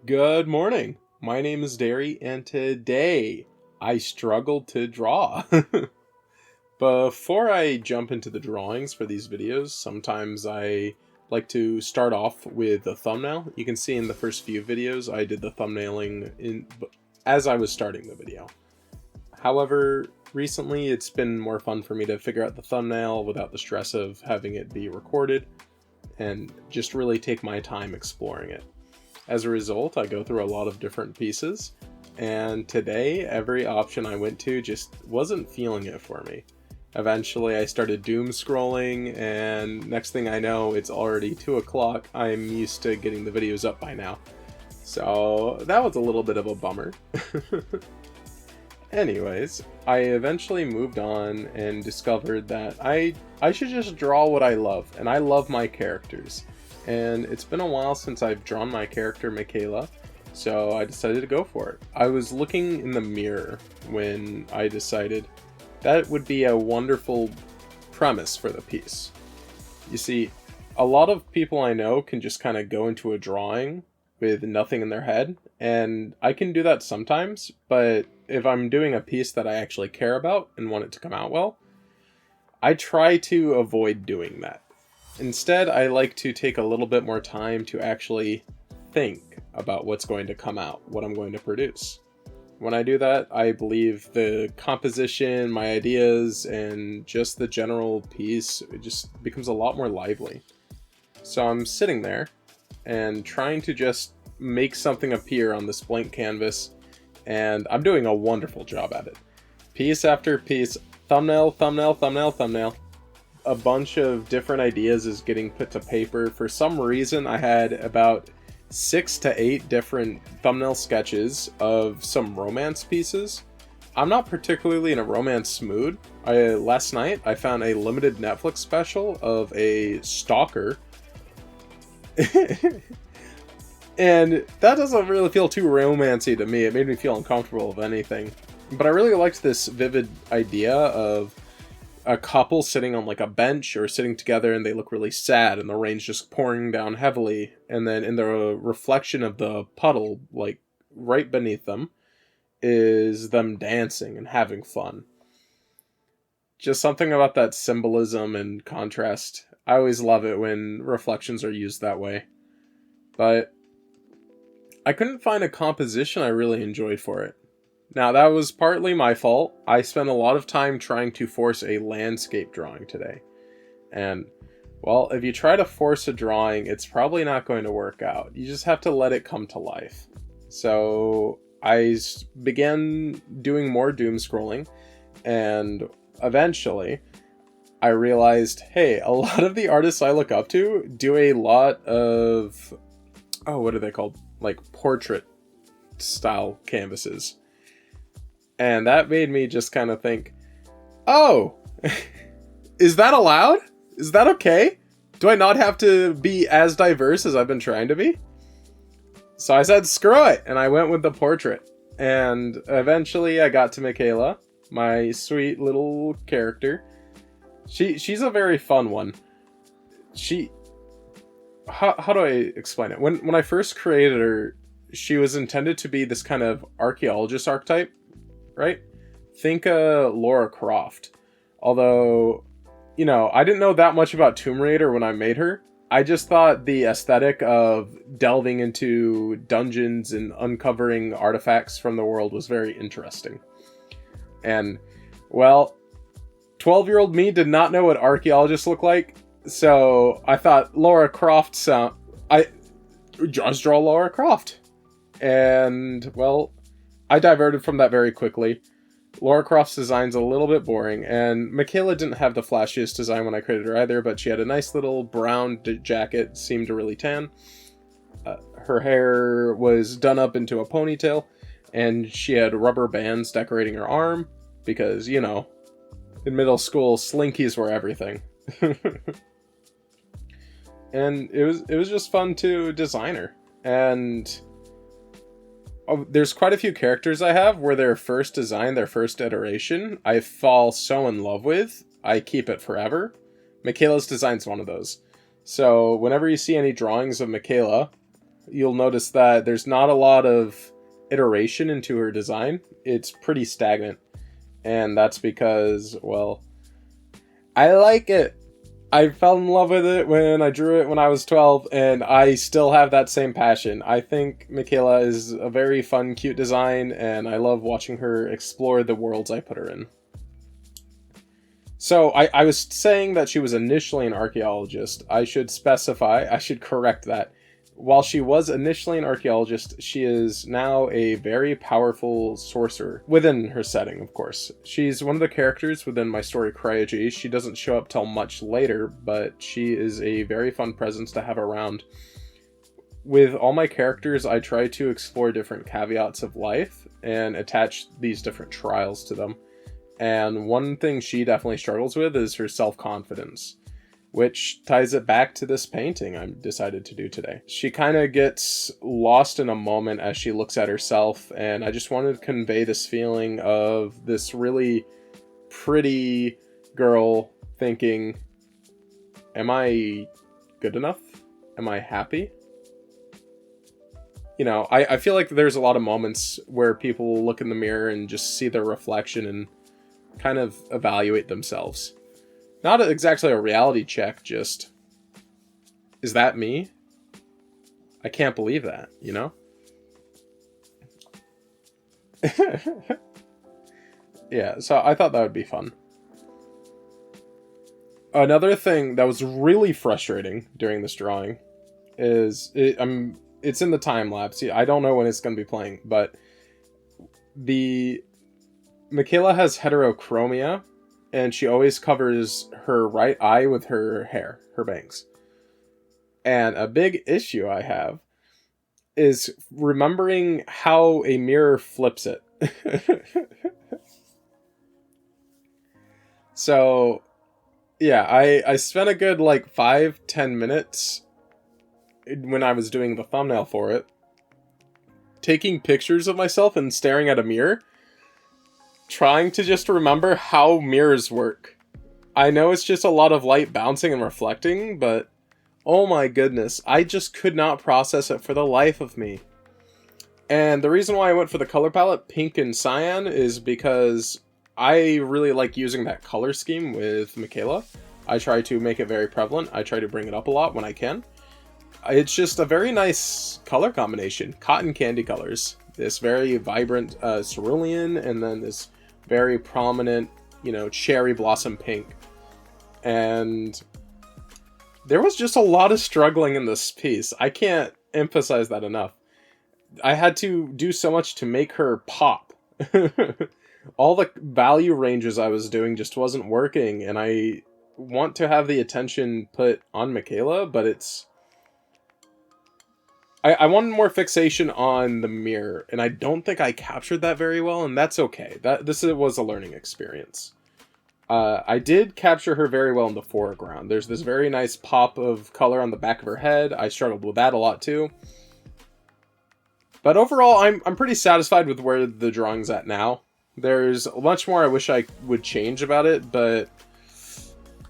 Good morning. My name is Derry, and today I struggled to draw. Before I jump into the drawings for these videos, sometimes I like to start off with a thumbnail. You can see in the first few videos I did the thumbnailing as I was starting the video. However, recently it's been more fun for me to figure out the thumbnail without the stress of having it be recorded and just really take my time exploring it. As a result, I go through a lot of different pieces, and today every option I went to just wasn't feeling it for me. Eventually I started doom scrolling, and next thing I know it's already 2 o'clock. I'm used to getting the videos up by now. So that was a little bit of a bummer. Anyways, I eventually moved on and discovered that I should just draw what I love, and I love my characters. And it's been a while since I've drawn my character Mikayla, so I decided to go for it. I was looking in the mirror when I decided that would be a wonderful premise for the piece. You see, a lot of people I know can just kind of go into a drawing with nothing in their head, and I can do that sometimes, but if I'm doing a piece that I actually care about and want it to come out well, I try to avoid doing that. Instead, I like to take a little bit more time to actually think about what's going to come out, what I'm going to produce. When I do that, I believe the composition, my ideas, and just the general piece, it just becomes a lot more lively. So I'm sitting there and trying to just make something appear on this blank canvas, and I'm doing a wonderful job at it. Piece after piece, thumbnail, thumbnail, thumbnail, thumbnail. A bunch of different ideas is getting put to paper. For some reason, I had about 6 to 8 different thumbnail sketches of some romance pieces. I'm not particularly in a romance mood. Last night, I found a limited Netflix special of a stalker. And that doesn't really feel too romancy to me. It made me feel uncomfortable, if anything. But I really liked this vivid idea of a couple sitting on like a bench or sitting together, and they look really sad and the rain's just pouring down heavily, and then in the reflection of the puddle, like right beneath them, is them dancing and having fun. Just something about that symbolism and contrast. I always love it when reflections are used that way. But I couldn't find a composition I really enjoyed for it. Now, that was partly my fault. I spent a lot of time trying to force a landscape drawing today. And, well, if you try to force a drawing, it's probably not going to work out. You just have to let it come to life. So I began doing more doom scrolling, and eventually I realized, hey, a lot of the artists I look up to do a lot of, what are they called? Like portrait style canvases. And that made me just kind of think, oh, is that allowed? Is that okay? Do I not have to be as diverse as I've been trying to be? So I said, screw it. And I went with the portrait. And eventually I got to Mikayla, my sweet little character. She's a very fun one. How do I explain it? When I first created her, she was intended to be this kind of archaeologist archetype. Right? Think Lara Croft. Although, I didn't know that much about Tomb Raider when I made her. I just thought the aesthetic of delving into dungeons and uncovering artifacts from the world was very interesting. And, well, 12-year-old me did not know what archaeologists look like, so I thought Lara Croft I just draw Lara Croft. And, well, I diverted from that very quickly. Lara Croft's design's a little bit boring, and Mikayla didn't have the flashiest design when I created her either, but she had a nice little brown jacket, seemed really tan. Her hair was done up into a ponytail, and she had rubber bands decorating her arm, because, in middle school, slinkies were everything. And it was just fun to design her. And there's quite a few characters I have where their first design, their first iteration, I fall so in love with, I keep it forever. Mikayla's design's one of those. So whenever you see any drawings of Mikayla, you'll notice that there's not a lot of iteration into her design. It's pretty stagnant. And that's because, well, I like it. I fell in love with it when I drew it when I was 12, and I still have that same passion. I think Mikayla is a very fun, cute design, and I love watching her explore the worlds I put her in. So, I was saying that she was initially an archaeologist. I should correct that. While she was initially an archaeologist, she is now a very powerful sorcerer, within her setting, of course. She's one of the characters within my story, Cryogy. She doesn't show up till much later, but she is a very fun presence to have around. With all my characters, I try to explore different caveats of life and attach these different trials to them. And one thing she definitely struggles with is her self-confidence, which ties it back to this painting I decided to do today. She kind of gets lost in a moment as she looks at herself, and I just wanted to convey this feeling of this really pretty girl thinking, am I good enough? Am I happy? You know, I feel like there's a lot of moments where people look in the mirror and just see their reflection and kind of evaluate themselves. Not exactly a reality check, just, is that me? I can't believe that, you know? Yeah, so I thought that would be fun. Another thing that was really frustrating during this drawing is, it's in the time lapse. I don't know when it's going to be playing, but Mikayla has heterochromia, and she always covers her right eye with her hair, her bangs. And a big issue I have is remembering how a mirror flips it. So, yeah, I spent a good, 5-10 minutes when I was doing the thumbnail for it, taking pictures of myself and staring at a mirror, trying to just remember how mirrors work. I know it's just a lot of light bouncing and reflecting, but oh my goodness, I just could not process it for the life of me. And the reason why I went for the color palette, pink and cyan, is because I really like using that color scheme with Mikayla. I try to make it very prevalent. I try to bring it up a lot when I can. It's just a very nice color combination. Cotton candy colors. This very vibrant cerulean, and then this very prominent, cherry blossom pink. And there was just a lot of struggling in this piece. I can't emphasize that enough. I had to do so much to make her pop. All the value ranges I was doing just wasn't working, and I want to have the attention put on Mikayla, but it's... I wanted more fixation on the mirror, and I don't think I captured that very well, and that's okay. This was a learning experience. I did capture her very well in the foreground. There's this very nice pop of color on the back of her head. I struggled with that a lot too. But overall, I'm pretty satisfied with where the drawing's at now. There's much more I wish I would change about it, but...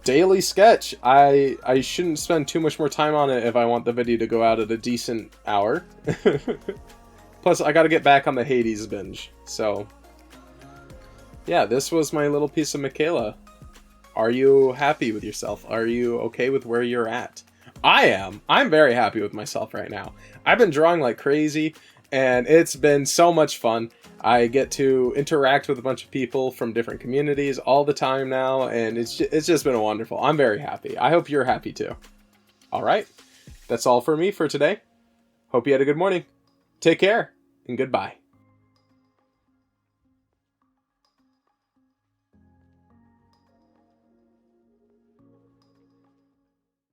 daily sketch. I shouldn't spend too much more time on it if I want the video to go out at a decent hour. Plus, I gotta get back on the Hades binge. So, yeah, this was my little piece of Mikayla. Are you happy with yourself? Are you okay with where you're at? I am. I'm very happy with myself right now. I've been drawing like crazy, and it's been so much fun. I get to interact with a bunch of people from different communities all the time now, and it's just been wonderful. I'm very happy. I hope you're happy too. All right, that's all for me for today. Hope you had a good morning. Take care, and goodbye.